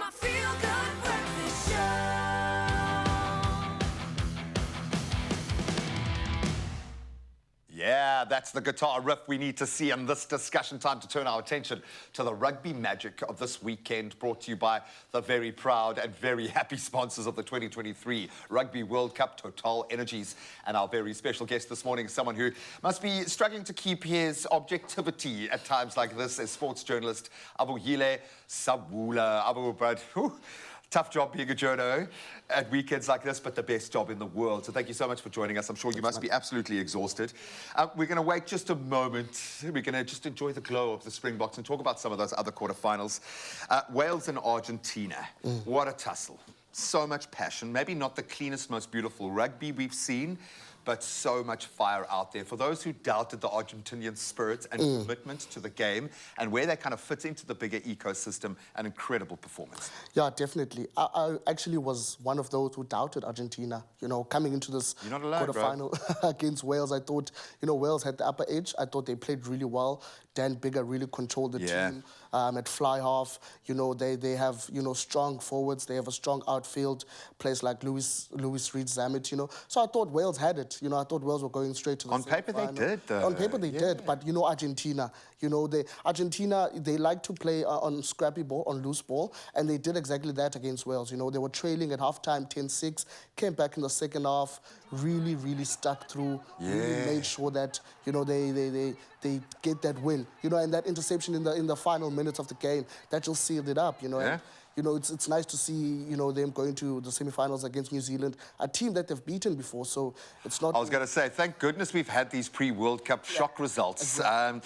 my feel-good breakfast show. Yeah, that's the guitar riff we need to see in this discussion. Time to turn our attention to the rugby magic of this weekend, brought to you by the very proud and very happy sponsors of the 2023 Rugby World Cup, TOTALENERGIES. And our very special guest this morning is someone who must be struggling to keep his objectivity at times like this, as sports journalist Abuhile Sabula. Abu, but tough job being a journo at weekends like this, but the best job in the world. So thank you so much for joining us. I'm sure you must be absolutely exhausted. We're going to wait just a moment. We're going to just enjoy the glow of the Springboks and talk about some of those other quarterfinals. Wales and Argentina. What a tussle. So much passion. Maybe not the cleanest, most beautiful rugby we've seen, but so much fire out there. For those who doubted the Argentinian spirit and commitment to the game and where they kind of fit into the bigger ecosystem, an incredible performance. Yeah, definitely. I actually was one of those who doubted Argentina, you know, coming into this quarterfinal against Wales. I thought, you know, Wales had the upper edge. I thought they played really well. Dan Biggar really controlled the team at fly half. You know, they have, you know, strong forwards. They have a strong outfield, players like Louis Reed-Zammit, you know. So I thought Wales had it. You know, I thought Wales were going straight to the semi-final. On paper they did. On paper they did, but, you know, Argentina, you know, Argentina, they like to play on scrappy ball, on loose ball, and they did exactly that against Wales. You know, they were trailing at halftime 10-6, came back in the second half, really stuck through, really made sure that, you know, they get that win. You know, and that interception in the final minutes of the game, that just sealed it up, you know. And, you know, it's nice to see, you know, them going to the semi-finals against New Zealand, a team that they've beaten before, so it's not... I was going to say, thank goodness we've had these pre-World Cup shock results. Exactly.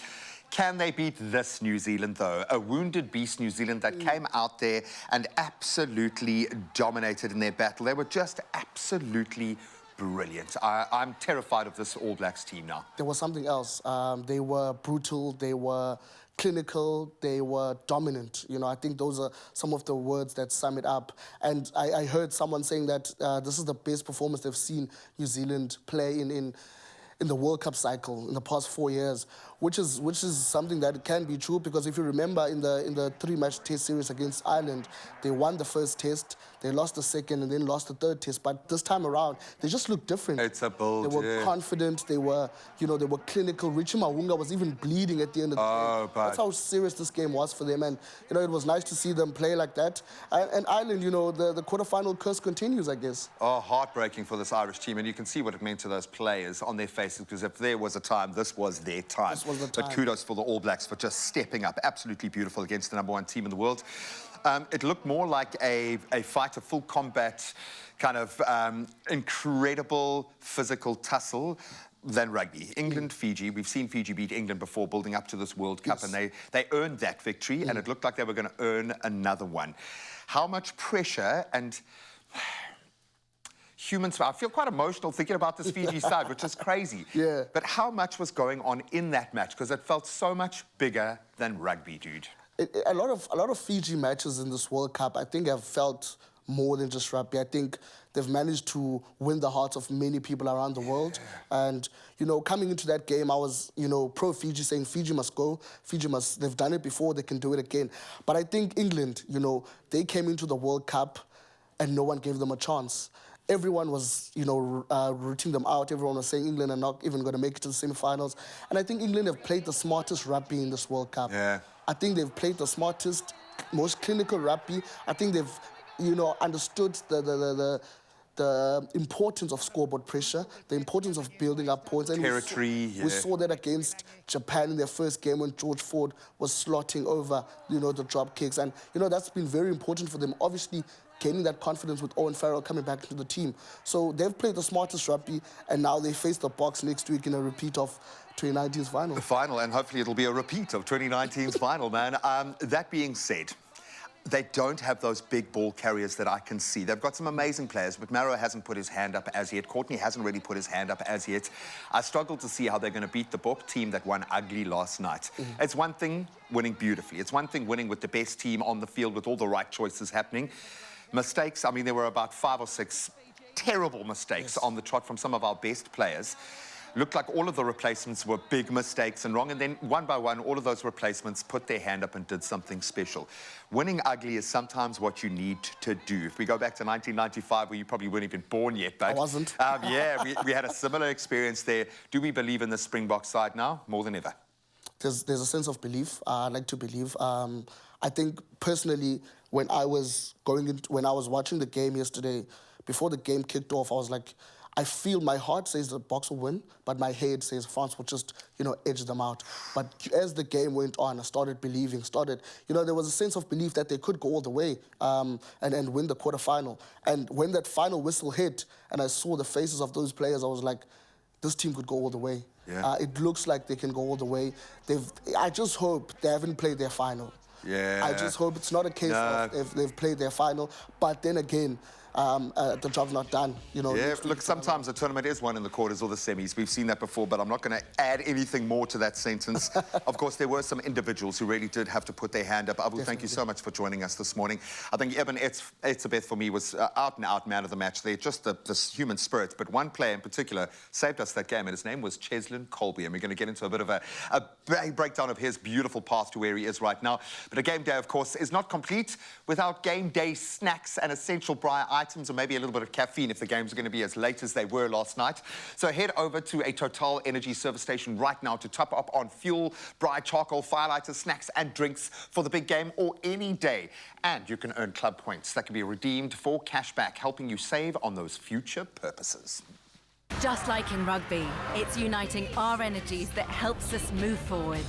Can they beat this New Zealand, though? A wounded beast New Zealand that came out there and absolutely dominated in their battle. They were just absolutely brilliant. I'm terrified of this All Blacks team now. There was something else. They were brutal, they were clinical, they were dominant. You know, I think those are some of the words that sum it up. And I heard someone saying that this is the best performance they've seen New Zealand play in the World Cup cycle in the past 4 years, which is something that can be true, because if you remember in the 3-match test series against Ireland, they won the first test, they lost the second, and then lost the third test. But this time around, they just looked different. It's a bold, They were confident. They were, you know, they were clinical. Richie Mawunga was even bleeding at the end of the game. That's how serious this game was for them. And, you know, it was nice to see them play like that. And Ireland, you know, the quarterfinal curse continues, I guess. Oh, heartbreaking for this Irish team. And you can see what it meant to those players on their faces, because if there was a time, this was their time. This was the time. But kudos for the All Blacks for just stepping up. Absolutely beautiful against the #1 team in the world. It looked more like a fight, a full combat kind of incredible physical tussle than rugby. England, Fiji, we've seen Fiji beat England before building up to this World Cup, and they earned that victory, and it looked like they were going to earn another one. How much pressure and... I feel quite emotional thinking about this Fiji side, which is crazy. Yeah. But how much was going on in that match? Because it felt so much bigger than rugby, dude. A lot of Fiji matches in this World Cup, I think, have felt more than just rugby. I think they've managed to win the hearts of many people around the world. And, you know, coming into that game, I was, you know, pro-Fiji, saying Fiji must go. Fiji must, they've done it before, they can do it again. But I think England, you know, they came into the World Cup and no one gave them a chance. Everyone was, you know, rooting them out. Everyone was saying England are not even going to make it to the semi-finals. And I think England have played the smartest rugby in this World Cup. Yeah. I think they've played the smartest, most clinical rugby. I think they've, you know, understood the importance of scoreboard pressure, the importance of building up points. And territory, we saw that against Japan in their first game when George Ford was slotting over, you know, the drop kicks. And, you know, that's been very important for them. Obviously, gaining that confidence with Owen Farrell coming back into the team. So they've played the smartest rugby, and now they face the Boks next week in a repeat of 2019's final. The final, and hopefully it'll be a repeat of 2019's final, man. That being said, they don't have those big ball carriers that I can see. They've got some amazing players, but Maro hasn't put his hand up as yet. Courtney hasn't really put his hand up as yet. I struggle to see how they're going to beat the Bop team that won ugly last night. It's one thing winning beautifully. It's one thing winning with the best team on the field with all the right choices happening. Mistakes, I mean, there were about 5 or 6 terrible mistakes on the trot from some of our best players. Looked like all of the replacements were big mistakes and wrong, and then one by one, all of those replacements put their hand up and did something special. Winning ugly is sometimes what you need to do. If we go back to 1995, where you probably weren't even born yet, but... I wasn't. Yeah, we had a similar experience there. Do we believe in the Springbok side now? More than ever. There's a sense of belief. I like to believe. I think personally, when I was watching the game yesterday, before the game kicked off, I was like, I feel my heart says the Boks will win, but my head says France will just, edge them out. But as the game went on, I started believing, there was a sense of belief that they could go all the way and win the quarterfinal. And when that final whistle hit and I saw the faces of those players, I was like, this team could go all the way. Yeah. It looks like they can go all the way. I just hope they haven't played their final. Yeah. I just hope it's not a case of if they've played their final, but then again, the job's not done. Yeah, look, sometimes a tournament is won in the quarters or the semis. We've seen that before, but I'm not going to add anything more to that sentence. Of course, there were some individuals who really did have to put their hand up. Abu, thank you so much for joining us this morning. I think Eben Etzebeth, for me, was out-and-out man of the match. They're just this human spirit, but one player in particular saved us that game, and his name was Cheslin Colby, and we're going to get into a bit of a breakdown of his beautiful path to where he is right now. But a game day, of course, is not complete without game day snacks and essential braai items, or maybe a little bit of caffeine if the games are going to be as late as they were last night. So head over to a Total Energy service station right now to top up on fuel, braai, charcoal, firelighters, snacks and drinks for the big game or any day. And you can earn club points that can be redeemed for cashback, helping you save on those future purposes. Just like in rugby, it's uniting our energies that helps us move forward.